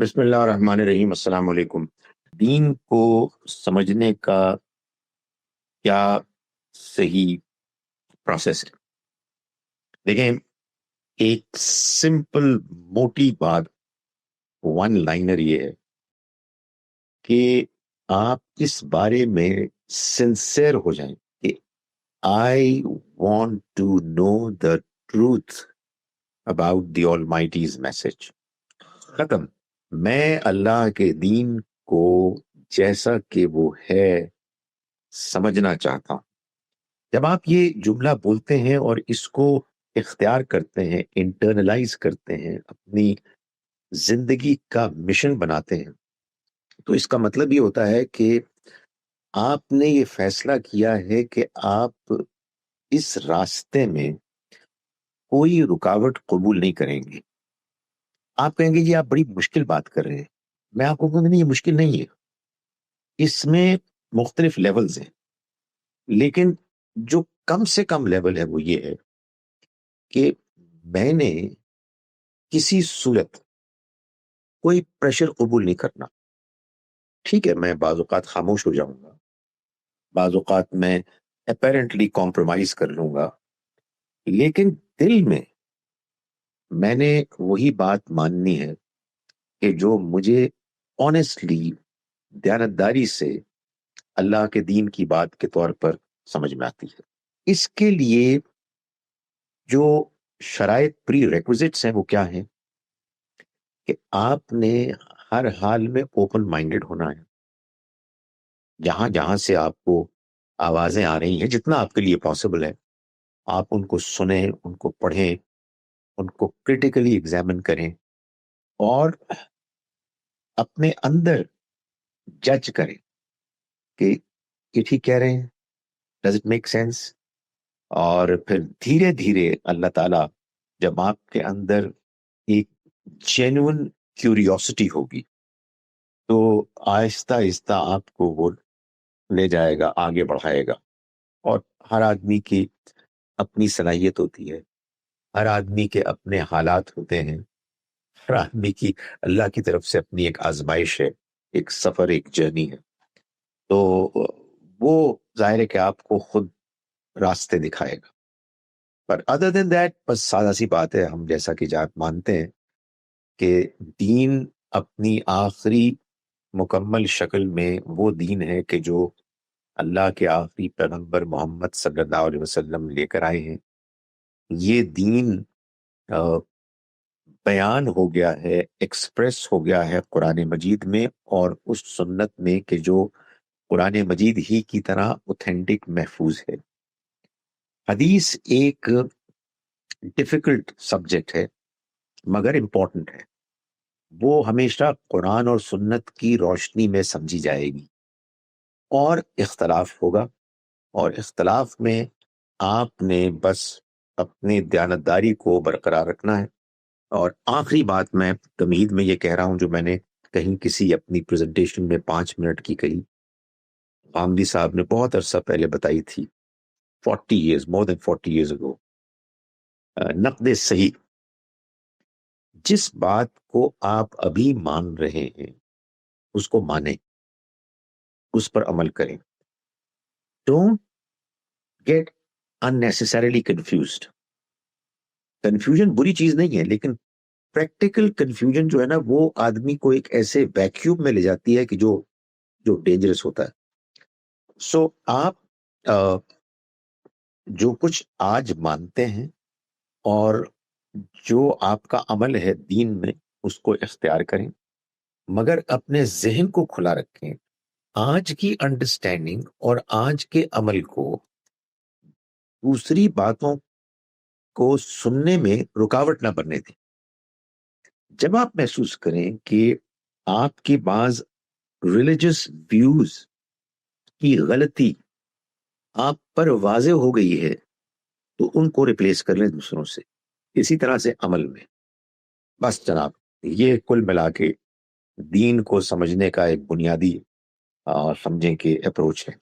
بسم اللہ الرحمن الرحیم۔ السلام علیکم۔ دین کو سمجھنے کا کیا صحیح پروسیس ہے؟ دیکھیں، ایک سمپل موٹی بات، ون لائنر یہ ہے کہ آپ اس بارے میں سنسیئر ہو جائیں کہ I want to know the truth about the almighty's message. ختم۔ میں اللہ کے دین کو جیسا کہ وہ ہے سمجھنا چاہتا ہوں۔ جب آپ یہ جملہ بولتے ہیں اور اس کو اختیار کرتے ہیں، انٹرنلائز کرتے ہیں، اپنی زندگی کا مشن بناتے ہیں، تو اس کا مطلب یہ ہوتا ہے کہ آپ نے یہ فیصلہ کیا ہے کہ آپ اس راستے میں کوئی رکاوٹ قبول نہیں کریں گے۔ آپ کہیں گے جی آپ بڑی مشکل بات کر رہے ہیں، میں آپ کو کہوں گا نہیں، یہ مشکل نہیں ہے، اس میں مختلف لیولز ہیں، لیکن جو کم سے کم لیول ہے وہ یہ ہے کہ میں نے کسی صورت کوئی پریشر قبول نہیں کرنا۔ ٹھیک ہے، میں بعض اوقات خاموش ہو جاؤں گا، بعض اوقات میں اپیرنٹلی کمپرومائز کر لوں گا، لیکن دل میں نے وہی بات ماننی ہے کہ جو مجھے آنیسٹلی، دیانتداری سے اللہ کے دین کی بات کے طور پر سمجھ میں آتی ہے۔ اس کے لیے جو شرائط پری ریکوزٹس ہیں وہ کیا ہیں کہ آپ نے ہر حال میں اوپن مائنڈڈ ہونا ہے۔ جہاں جہاں سے آپ کو آوازیں آ رہی ہیں، جتنا آپ کے لیے پاسبل ہے، آپ ان کو سنیں، ان کو پڑھیں، ان کو کرٹیکلی ایگزامن کریں اور اپنے اندر جج کریں کہ یہ ٹھیک کہہ رہے ہیں، ڈز اٹ میک سینس؟ اور پھر دھیرے دھیرے اللہ تعالیٰ جب آپ کے اندر ایک جینون کیوریوسٹی ہوگی تو آہستہ آہستہ آپ کو وہ لے جائے گا، آگے بڑھائے گا۔ اور ہر آدمی کی اپنی صلاحیت ہوتی ہے، ہر آدمی کے اپنے حالات ہوتے ہیں، ہر آدمی کی اللہ کی طرف سے اپنی ایک آزمائش ہے، ایک سفر، ایک جرنی ہے۔ تو وہ ظاہر ہے کہ آپ کو خود راستے دکھائے گا۔ پر ادر دین دیٹ، بس سادہ سی بات ہے، ہم جیسا کہ جات مانتے ہیں کہ دین اپنی آخری مکمل شکل میں وہ دین ہے کہ جو اللہ کے آخری پیغمبر محمد صلی اللہ علیہ وسلم لے کر آئے ہیں۔ یہ دین بیان ہو گیا ہے، ایکسپریس ہو گیا ہے قرآن مجید میں اور اس سنت میں کہ جو قرآن مجید ہی کی طرح اوتھینٹک محفوظ ہے۔ حدیث ایک ڈیفیکلٹ سبجیکٹ ہے مگر امپورٹنٹ ہے۔ وہ ہمیشہ قرآن اور سنت کی روشنی میں سمجھی جائے گی، اور اختلاف ہوگا، اور اختلاف میں آپ نے بس اپنی دیانتداری کو برقرار رکھنا ہے۔ اور آخری بات میں تمہید میں یہ کہہ رہا ہوں جو میں نے کہیں کسی اپنی پریزنٹیشن میں 5 منٹ کی کہی، غامدی صاحب نے بہت عرصہ پہلے بتائی تھی، 40 years، more than 40 years ago۔ نقد صحیح، جس بات کو آپ ابھی مان رہے ہیں اس کو مانیں، اس پر عمل کریں۔ Don't get unnecessarily confused۔ Confusion بری چیز نہیں ہے، لیکن پریکٹیکل کنفیوژن جو ہے نا، وہ آدمی کو ایک ایسے ویکیوم میں لے جاتی ہے کہ جو ڈینجرس ہوتا ہے۔ سو آپ جو کچھ آج مانتے ہیں اور جو آپ کا عمل ہے دین میں، اس کو اختیار کریں، مگر اپنے ذہن کو کھلا رکھیں، آج کی انڈرسٹینڈنگ اور آج کے عمل کو دوسری باتوں کو سننے میں رکاوٹ نہ بننے دیں۔ جب آپ محسوس کریں کہ آپ کی بعض ریلیجس ویوز کی غلطی آپ پر واضح ہو گئی ہے تو ان کو ریپلیس کر لیں دوسروں سے، اسی طرح سے عمل میں۔ بس جناب، یہ کل ملا کے دین کو سمجھنے کا ایک بنیادی سمجھیں کہ اپروچ ہے۔